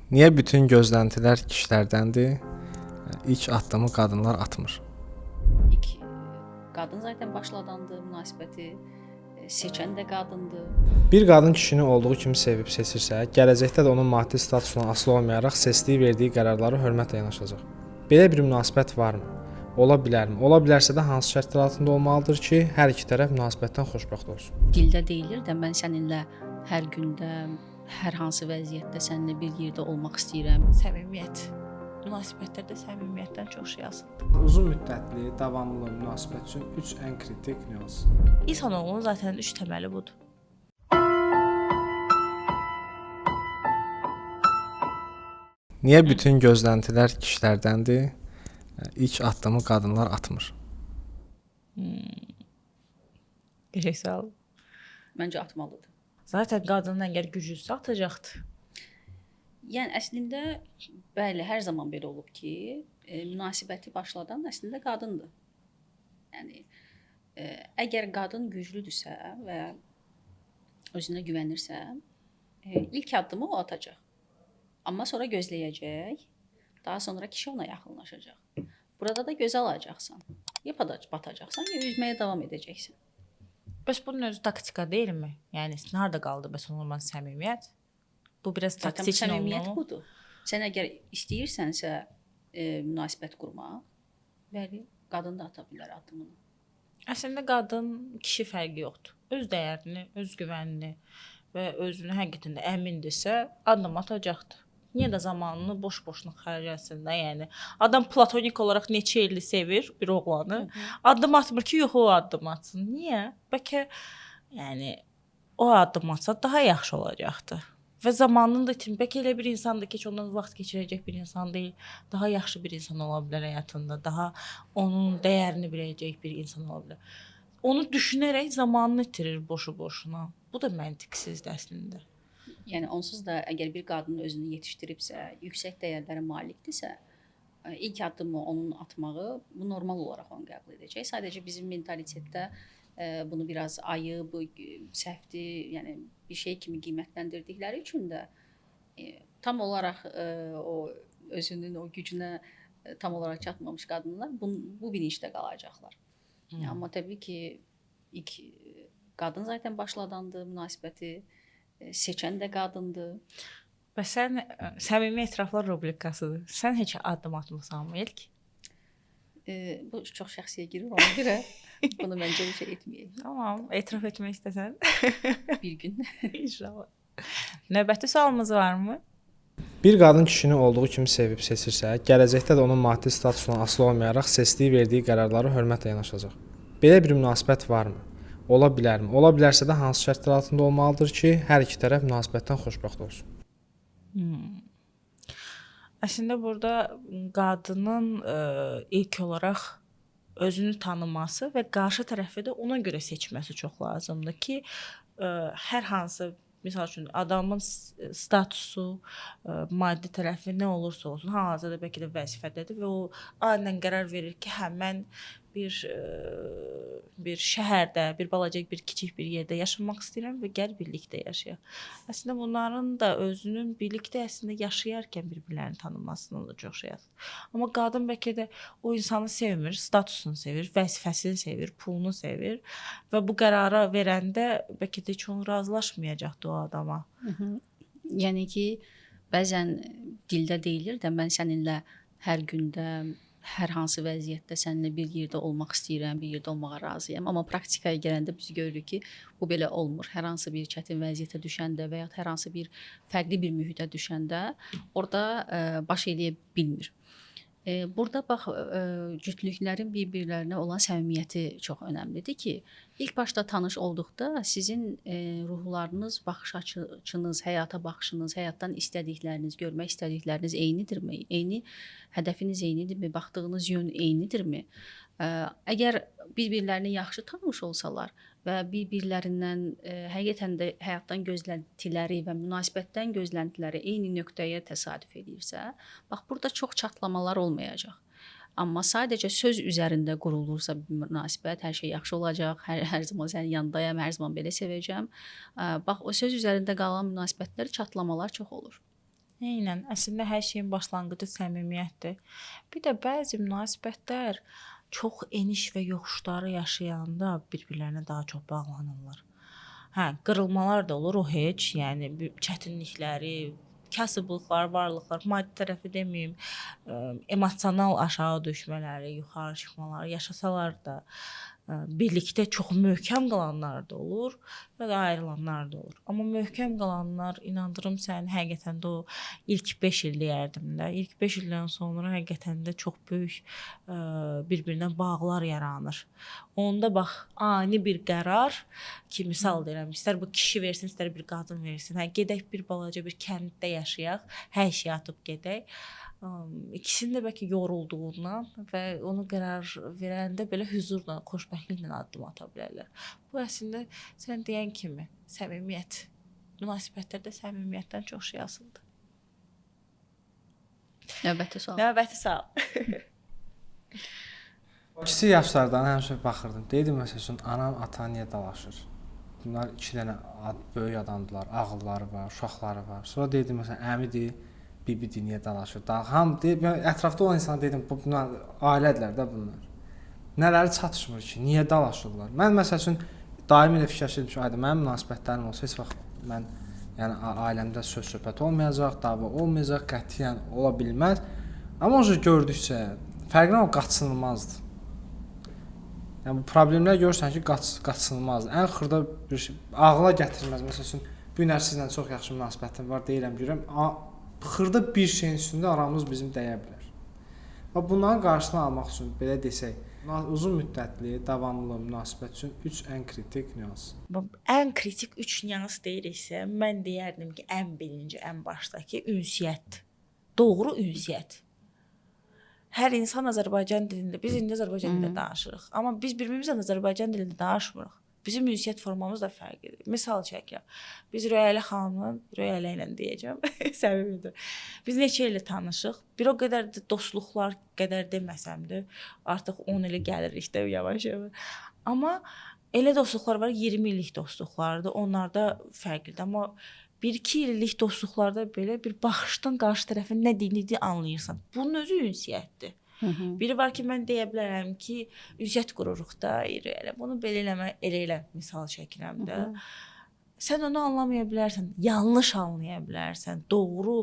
Niyə bütün gözləntilər kişilərdəndir? İlk addımı qadınlar atmır. İlk qadın zaten başladandı münasibəti, seçən də qadındır. Bir qadın kişini olduğu kimi sevib seçirsə, gələcəkdə də onun maddi statusundan asılı olmayaraq seçdiyi, verdiyi qərarlara hörmətlə yanaşacaq. Belə bir münasibət varmı? Ola bilərmi? Ola bilərsə də hansı şərtlər altında olmalıdır ki, hər iki tərəf münasibətdən xoşbəxt olsun? Dildə deyilir də mən səninlə hər gündə, hər hansı vəziyyətdə səninlə bir yerdə olmaq istəyirəm. Səmimiyyət. Münasibətlərdə səmimiyyətdən çox şey asılıdır. Uzun müddətli, davamlı münasibət üçün 3 ən kritik nüans. İnsanoğlunun zaten 3 təməli budur. Niyə bütün gözləntilər kişilərdəndir? İlk addımı qadınlar atmır. Qəşəng sual. Məncə atmalıdır. Zaten qadının əgər güclüsə atacaqdı. Yəni əslində bəli, hər zaman belə olub ki, münasibəti başladan əslində qadındır. Yəni əgər qadın güclüdürsə və özünə güvənirsə, ilk addımı o atacaq. Amma sonra gözləyəcək. Daha sonra kişi ona yaxınlaşacaq. Burada da gözə alacaqsan. Ya batacaqsan, ya üzməyə davam edəcəksən. Bəs bunun özü taktika deyilmi? Yəni harda qaldı bəs onunla səmimiyyət? Bu biraz Zaten taktik səmimiyyət olmalı. budur. Sən əgər istəyirsənsə münasibət qurmaq, bəli, qadın da ata bilər addımını. Əslində qadın kişi fərqi yoxdur. Öz dəyərini, öz güvənini və özünü həqiqətən də əmindirsə, addım atacaqdır. Niyə də zamanını boş-boşuna xərcləsin də, yəni adam platonik olaraq neçə illi sevir bir oğlanı, addım atmır ki, yox o addım atsın. Niyə? Bəlkə yəni o addım atsa daha yaxşı olacaqdı. Və zamanını da itirmir. Bəlkə elə bir insandır ki, heç ondan vaxt keçirəcək bir insan deyil. Daha yaxşı bir insan ola bilər həyatında, daha onun dəyərini biləcək bir insan ola bilər. Onu düşünərək zamanını itirir boşu-boşuna. Bu da məntiqsizdir əslində. Yəni onsuz da əgər bir qadın özünü yetişdiribsə, yüksək dəyərlərə malikdirsə, ilk addımı onun atmağı bu normal olaraq onu qəbul edəcək. Sadəcə bizim mentalitetdə bunu biraz ayıb, səhvdir, yəni bir şey kimi qiymətləndirdikləri üçün də tam olaraq o özünün o gücünə tam olaraq çatmamış qadınlar bu bilinçdə qalacaqlar. Amma təbii ki, ilk qadın zaten başladandı münasibəti, seçən də qadındır. Bəs sən səmimi etiraflar rubrikasıdır. Sən heç addım atmısanmı ilk? Bu çox şəxsiyə girir, ona görə bunu məncə bir şey etməyək. Tamam, etiraf etmək istəsən. Bir gün. İnşallah. Növbəti sualımız varmı? Bir qadın kişini olduğu kimi sevib seçirsə, gələcəkdə də onun maddi statusundan asılı olmayaraq seçdiyi, verdiyi qərarlara hörmətlə yanaşacaq. Belə bir münasibət varmı? Ola bilərmi? Ola bilərsə də hansı şərtlər altında olmalıdır ki, hər iki tərəf münasibətdən xoşbəxt olsun? Əslində burada qadının ilk olaraq özünü tanıması və qarşı tərəfi də ona görə seçməsi çox lazımdır ki, hər hansı misal üçün adamın statusu, maddi tərəfi nə olursa olsun, hal-hazırda bəlkə də vəzifədədir və o anən qərar verir ki, hə mən bir şəhərdə, bir balaca, bir kiçik bir yerdə yaşamaq istəyirəm və gəl birlikdə yaşayaq. Əslində bunların da özünün birlikdə əslində yaşayarkən bir-birlərini tanımasından da çox şey asılıdır. Amma qadın bəlkə də o insanı sevmir, statusunu sevir, vəzifəsini sevir, pulunu sevir və bu qərara verəndə bəlkə də heç onu razılaşmayacaqdı o adama. Yəni ki, bəzən dildə deyilir də mən səninlə hər gündə, hər hansı vəziyyətdə səninlə bir yerdə olmaq istəyirəm, bir yerdə olmağa razıyam. Amma praktikaya gələndə biz görürük ki, bu belə olmur. Hər hansı bir çətin vəziyyətə düşəndə və ya hər hansı bir fərqli bir mühitə düşəndə orada baş eləyə bilmir. Burada bax, cütlüklərin bir-birlərinə olan səmimiyyəti çox önəmlidir ki, ilk başda tanış olduqda sizin ruhlarınız, baxış açınız, həyata baxışınız, həyatdan istədikləriniz, görmək istədikləriniz eynidirmi? Eyni hədəfiniz eynidirmi? Baxdığınız yön eynidirmi? Əgər bir-birlərini yaxşı tanımış olsalar və bir-birlərindən həqiqətən də həyatdan gözləntiləri və münasibətdən gözləntiləri eyni nöqtəyə təsadüf edirsə, bax burada çox çatlamalar olmayacaq. Amma sadəcə söz üzərində qurulursa bir münasibət, hər şey yaxşı olacaq, hər zaman sənin yanındayam, hər zaman belə sevəcəm. Bax o söz üzərində qalan münasibətlər çatlamalar çox olur. Eynən, əslində hər şeyin başlanğıcı səmimiyyətdir. Bir də bəzi münasibətlər çox eniş və yoxuşları yaşayanda bir-birlərinə daha çox bağlanırlar. Hə, qırılmalar da olur, o heç, yəni çətinlikləri, kasıblıqlar, varlıqlar, maddi tərəfi deməyim, emosional aşağı düşmələri, yuxarı çıxmaları yaşasalar da birlikdə çox möhkəm qalanlar da olur və da ayrılanlar da olur. Amma möhkəm qalanlar, inandırım səni, həqiqətən də o ilk 5 il deyərdim də. İlk 5 ildən sonra həqiqətən də çox böyük bir-birinə bağlar yaranır. Onda bax, ani bir qərar ki, misal deyirəm, istər bu kişi versin, istər bir qadın versin. Hə, gedək bir balaca bir kənddə yaşayaq, hər şey atıb gedək. İkisinin də bəlkə yorulduğundan və onu qərar verəndə belə hüzurla, xoşbəxtliklə addım ata bilərlər. Bu əslində sən deyən kimi səmimiyyət. Münasibətlərdə səmimiyyətdən çox şey asılıdır. Növbəti sual. Növbəti sual. Kiçik yaşlardan həmişə baxırdım. Deyirdim məsəl üçün anam, ata niyə dalaşır? Bunlar 2 dənə böyük adamdılar, ağılları var, uşaqları var. Sonra deyirdim məsələn əmidir, bibidir niyə dalaşır? Daha hamı deyir, ətrafda olan insana dedim bunlar ailədirlər də bunlar. Nələri çatışmır ki, niyə dalaşırlar? Mən məsəl üçün daim elə fikirləşirdim ki, ayda mənim münasibətlərim olsa heç vaxt mən yəni ailəmdə söz-söhbət olmayacaq, dava olmayacaq, qətiyyən ola bilməz. Amma o gördükcə fərqlə o qaçınılmazdır. Yəni bu problemlər görürsən ki, qaçınılmazdır. Ən xırda bir şey ağla gətirməz. Məsəl üçün bu gün sizlə çox yaxşı münasibətim var, deyirəm, görürəm, xırda bir şeyin üstündə aramız bizim dəyə bilər. Və bunların qarşısını almaq üçün belə desək, uzun müddətli, davamlı münasibət üçün 3 ən kritik nüans. Ən kritik 3 nüans deyiriksə, mən deyərdim ki, ən birinci, ən başdakı ünsiyyət. Doğru ünsiyyət. Hər insan Azərbaycan dilində, biz indi Azərbaycan dilində danışırıq, amma biz bir-birimizlə Azərbaycan dilində danışmırıq. Bizim ünsiyyət formamız da fərqlidir. Misal çəkək. Biz Röyələ xanımla, Röyələ ilə deyəcəm, səmimidir. Biz neçə ildir tanışıq. Bir o qədər də dostluqlar qədər deməsəm də, artıq 10 ilə gəlirik də yavaş-yavaş. Amma elə dostluqlar var, 20 illik dostluqlardır. Onlar da fərqlidir. Amma 1-2 illik dostluqlarda belə bir baxışdan qarşı tərəfin nə dediyini anlayırsan. Bunun özü ünsiyyətdir. Biri var ki, mən deyə bilərəm ki, ünsiyyət qururuq da, elə bunu belə eləmə, elə misal çəkirəm də. Sən onu anlamaya bilərsən, yanlış anlaya bilərsən, doğru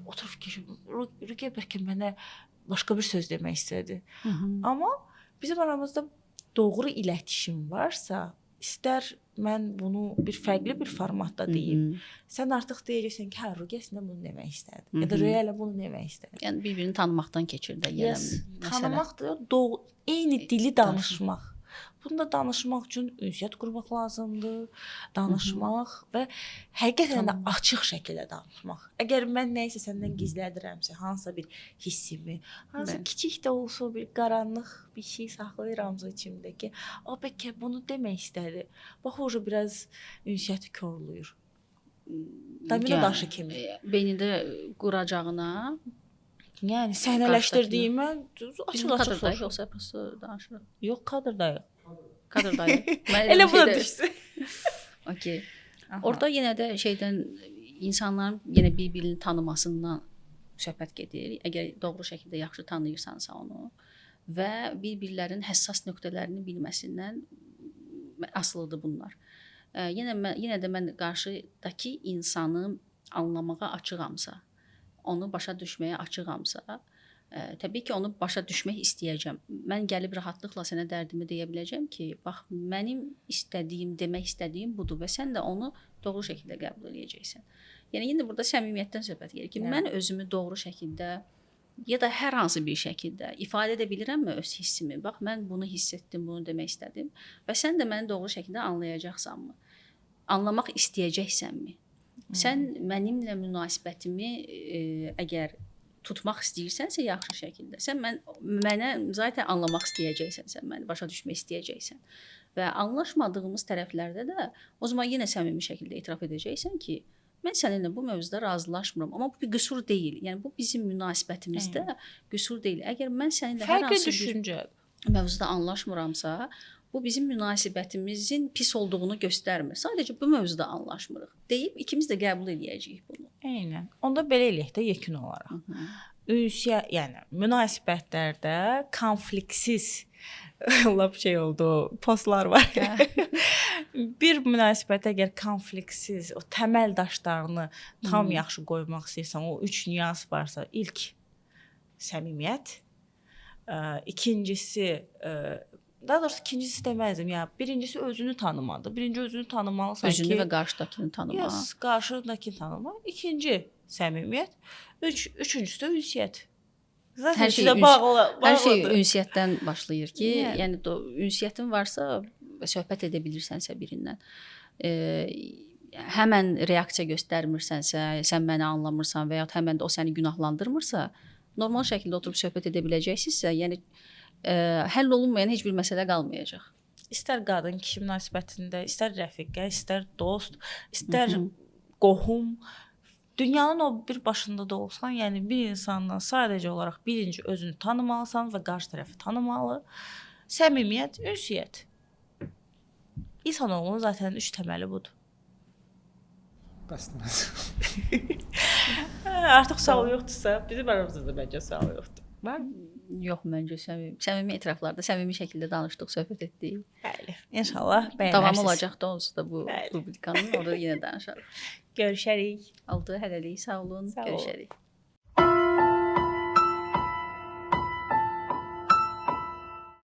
oturub ki, Rüqə bəlkə mənə başqa bir söz demək istədi. Amma bizim aramızda doğru iletişim varsa, istər mən bunu bir fərqli bir formatda deyim. Sən artıq deyirsən ki, hə, Rüqə əslində bunu demək istədi. Ya da Rüqə elə bunu demək istədi. Yəni bir-birini tanımaqdan keçir də gələn məsələ. Tanımaqdır, eyni dili danışmaq. Bunda danışmaq üçün ünsiyyət qurmaq lazımdır, danışmaq və həqiqətən də açıq şəkildə danışmaq. Əgər mən nəyisə səndən gizlədirəmsə, hansısa bir hissimi, hansısa kiçik də olsa bir qaranlıq bir şey saxlayıramsa içimdəki, o bəlkə bunu demək istədi. Bax, o biraz ünsiyyəti korlayır. Domino daşı kimi. Beynində quracağına, yəni səhnələşdirdiyimə açıq-açıq soruşuram. Yoxsa prosta danışırıq. Yox, kadrdayıq. Kadrdayıq. Elə bu da düşsün. Okay. Orada yenə də şeydən insanların yenə bir-birini tanımasından söhbət gedir. Əgər doğru şəkildə yaxşı tanıyırsansa onu və bir-birlərinin həssas nöqtələrini bilməsindən asılıdır bunlar. Yenə də mən qarşıdakı insanı anlamağa açığamsa, onu başa düşməyə açığamsa, təbii ki, onu başa düşmək istəyəcəm. Mən gəlib rahatlıqla sənə dərdimi deyə biləcəm ki, bax, mənim istədiyim, demək istədiyim budur və sən də onu doğru şəkildə qəbul edəcəksən. Yəni, yenə burada səmimiyyətdən söhbət gedir ki, mən özümü doğru şəkildə ya da hər hansı bir şəkildə ifadə edə bilirəmmi öz hissimi? Bax, mən bunu hiss etdim, bunu demək istədim və sən də məni doğru şəkildə anlayacaqsanmı? Anlamaq istəyəcəksənmi? Sən mənimlə münasibətimi əgər tutmaq istəyirsənsə yaxşı şəkildə, sən mənə zaten anlamaq istəyəcəksən, sən məni başa düşmək istəyəcəksən və anlaşmadığımız tərəflərdə də o zaman yenə səmimi şəkildə etiraf edəcəksən ki, mən səninlə bu mövzuda razılaşmıram, amma bu bir qüsur deyil. Yəni bu bizim münasibətimizdə qüsur deyil. Əgər mən səninlə hər hansı bir mövzuda anlaşmıramsa, bu bizim münasibətimizin pis olduğunu göstərmir. Sadəcə bu mövzuda anlaşmırıq. Deyib ikimiz də qəbul edəcəyik bunu. Eynən. Onda belə eləyək də yekun olaraq. Ünsiyyət, yəni münasibətlərdə konfliktsiz lap şey oldu, postlar var. Bir münasibətə əgər konfliktsiz, o təməl daşlarını tam yaxşı qoymaq istəyirsən, o 3 nüans varsa, ilk səmimiyyət, ikincisi daha doğrusu ikincisi deməzdim ya. Birincisi özünü tanımadı. Birinci özünü tanımalısan ki, Özünü və qarşıdakını tanımaq. Yes, qarşıdakını tanımaq. İkinci səmimiyyət, üçüncüsü də ünsiyyət. Hər şey hər şey ünsiyyətdən başlayır ki, yəni ünsiyyətin varsa, söhbət edə bilirsənsə birindən, həmən reaksiya göstərmirsənsə, sən məni anlamırsan və ya həmən də o səni günahlandırmırsa, normal şəkildə oturub söhbət edə biləcəksinizsə, yəni həll olunmayan heç bir məsələ qalmayacaq. İstər qadın kişi münasibətində, istər rəfiqə, istər dost, istər qohum, dünyanın o bir başında da olsan, yəni bir insandan sadəcə olaraq birinci özünü tanımalısan və qarşı tərəfi tanımalı. Səmimiyyət, ünsiyyət. İnsanoğlunun zaten 3 təməli budur. Bəsdir. Artıq sual yoxdursa, bizim aramızda da məncə sual yoxdur. Var mı? Yox, məncə səmimi etiraflarda, səmimi şəkildə danışdıq, söhbət etdik. Bəli. İnşallah bəyənərsiniz. Davam olacaq da onsuz da bu rubrikanın, orada yenə danışarıq. Görüşərik. Oldu, hələlik, sağ olun, görüşərik.